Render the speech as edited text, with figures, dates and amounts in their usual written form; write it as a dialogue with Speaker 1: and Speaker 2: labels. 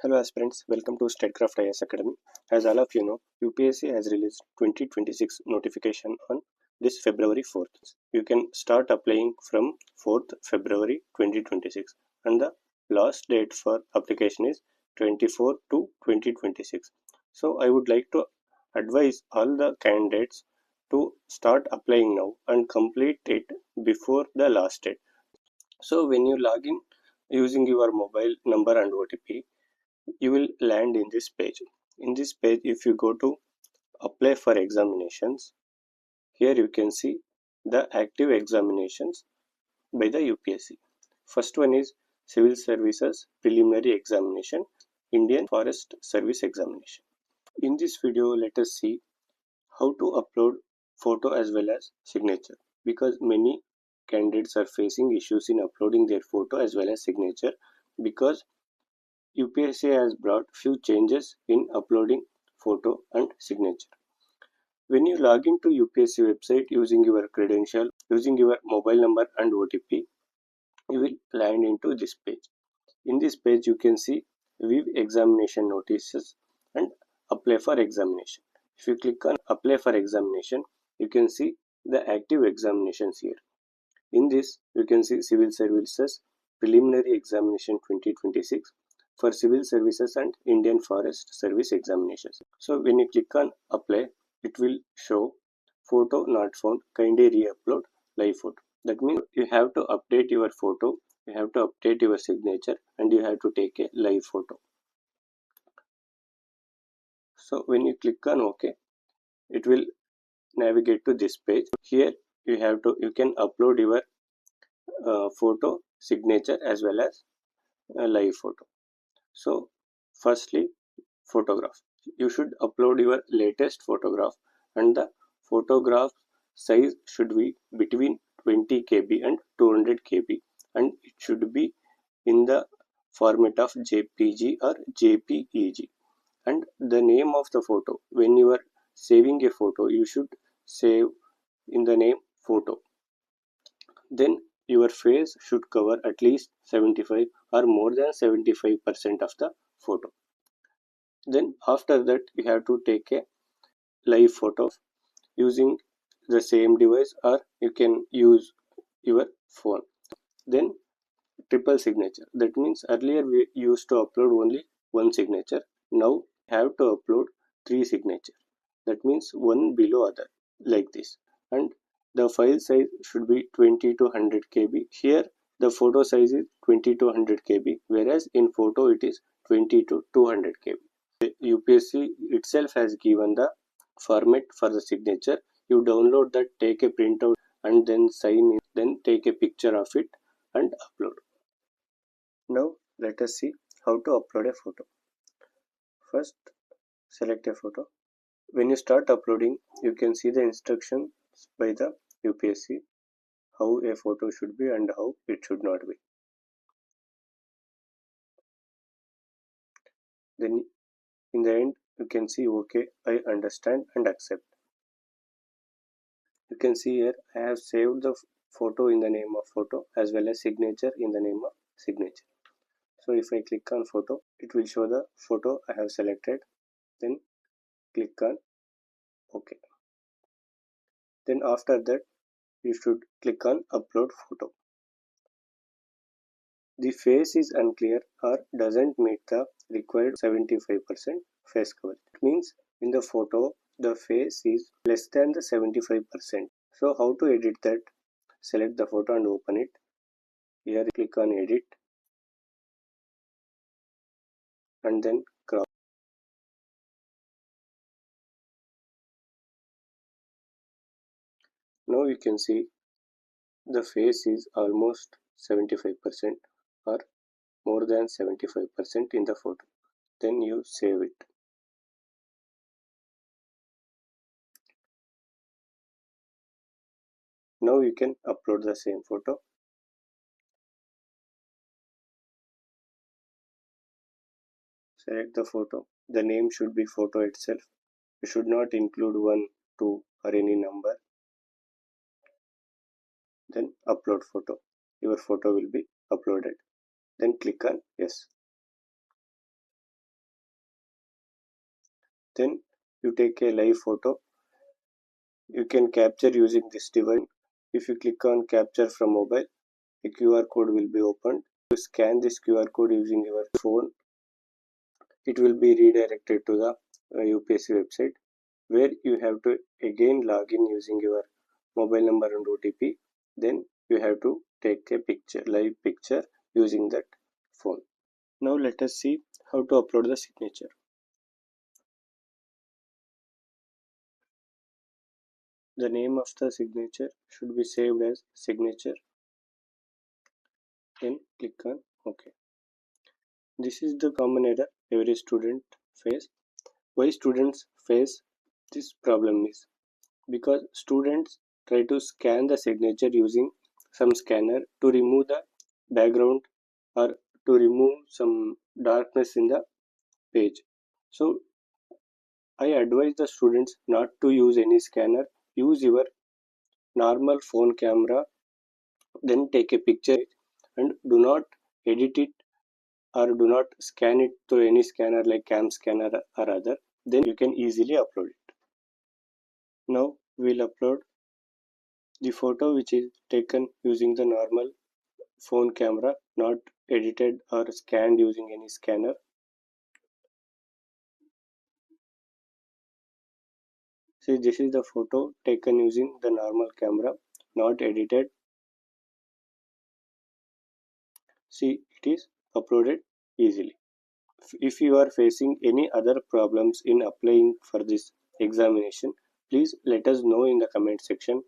Speaker 1: Hello aspirants, welcome to Statecraft IS Academy. As all of you know, UPSC has released 2026 notification on this February 4th. You can start applying from 4th February 2026 and the last date for application is 24 to 2026. So I would like to advise all the candidates to start applying now and complete it before the last date. So when you log in using your mobile number and OTP, you will land in this page. In this page, if you go to apply for examinations, here you can see the active examinations by the UPSC. First one is Civil Services Preliminary Examination, Indian Forest Service Examination. In this video, let us see how to upload photo as well as signature, because many candidates are facing issues in uploading their photo as well as signature because UPSC has brought few changes in uploading photo and signature. When you log into UPSC website using your credential, using your mobile number and OTP, you will land into this page. In this page, you can see view examination notices and apply for examination. If you click on apply for examination, you can see the active examinations here. In this, you can see Civil Services Preliminary Examination 2026 for Civil Services and Indian Forest Service Examinations. So when you click on apply, it will show photo not found, kindly re-upload live photo. That means you have to update your photo, you have to update your signature and you have to take a live photo. So when you click on OK, it will navigate to this page. Here you can upload your photo, signature as well as a live photo. So firstly, photograph. You should upload your latest photograph and the photograph size should be between 20 KB and 200 KB and it should be in the format of JPG or JPEG. And the name of the photo, when you are saving a photo, you should save in the name photo. Then your face should cover at least 75 or more than 75% of the photo. Then after that you have to take a live photo using the same device or you can use your phone. Then triple signature, that means earlier we used to upload only one signature, now we have to upload three signatures, that means one below other like this. And the file size should be 20 to 100 KB. Here the photo size is 20 to 100 KB, whereas in photo it is 20 to 200 KB. The UPSC itself has given the format for the signature. You download that, take a printout and then sign in, then take a picture of it and upload. Now let us see how to upload a photo. First, select a photo. When you start uploading, you can see the instructions by the UPSC, how a photo should be and how it should not be. Then in the end, you can see OK, I understand and accept. You can see here I have saved the photo in the name of photo as well as signature in the name of signature. So if I click on photo, it will show the photo I have selected. Then click on OK. Then after that, you should click on upload photo. The face is unclear or doesn't meet the required 75% face coverage. It means in the photo the face is less than the 75%. So how to edit that? Select the photo and open it. Here click on edit and then crop. Now you can see the face is almost 75% or more than 75% in the photo. Then you save it. Now you can upload the same photo. Select the photo. The name should be photo itself. You should not include 1, 2 or any number. Then upload photo. Your photo will be uploaded. Then click on yes. Then you take a live photo. You can capture using this device. If you click on capture from mobile, a QR code will be opened. You scan this QR code using your phone. It will be redirected to the UPSC website, where you have to again log in using your mobile number and OTP. Then you have to take a live picture using that phone. Now let us see how to upload the signature. The name of the signature should be saved as signature. Then click on OK. This is the common error every student face. Why students face this problem is because students try to scan the signature using some scanner to remove the background or to remove some darkness in the page. So I advise the students not to use any scanner. Use your normal phone camera, then take a picture and do not edit it or do not scan it to any scanner like cam scanner or other. Then you can easily upload it. Now we'll upload the photo which is taken using the normal phone camera, not edited or scanned using any scanner. See, this is the photo taken using the normal camera, not edited. See, it is uploaded easily. If you are facing any other problems in applying for this examination, please let us know in the comment section.